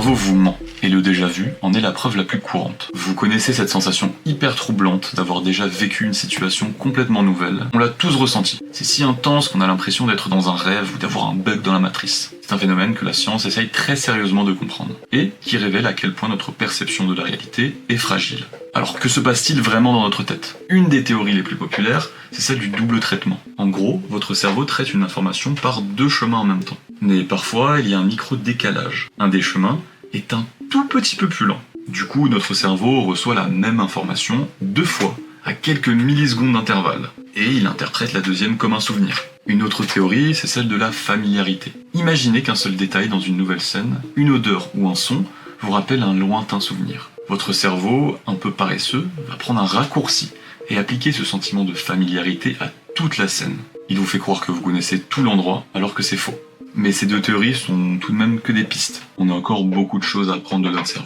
cerveau vous ment, et le déjà-vu en est la preuve la plus courante. Vous connaissez cette sensation hyper troublante d'avoir déjà vécu une situation complètement nouvelle. On l'a tous ressenti. C'est si intense qu'on a l'impression d'être dans un rêve ou d'avoir un bug dans la matrice. C'est un phénomène que la science essaye très sérieusement de comprendre, et qui révèle à quel point notre perception de la réalité est fragile. Alors que se passe-t-il vraiment dans notre tête? Une des théories les plus populaires, c'est celle du double traitement. En gros, votre cerveau traite une information par deux chemins en même temps. Mais parfois, il y a un micro-décalage. Un des chemins est un tout petit peu plus lent. Du coup, notre cerveau reçoit la même information deux fois, à quelques millisecondes d'intervalle, et il interprète la deuxième comme un souvenir. Une autre théorie, c'est celle de la familiarité. Imaginez qu'un seul détail dans une nouvelle scène, une odeur ou un son, vous rappelle un lointain souvenir. Votre cerveau, un peu paresseux, va prendre un raccourci et appliquer ce sentiment de familiarité à toute la scène. Il vous fait croire que vous connaissez tout l'endroit, alors que c'est faux. Mais ces deux théories sont tout de même que des pistes. On a encore beaucoup de choses à apprendre de notre cerveau.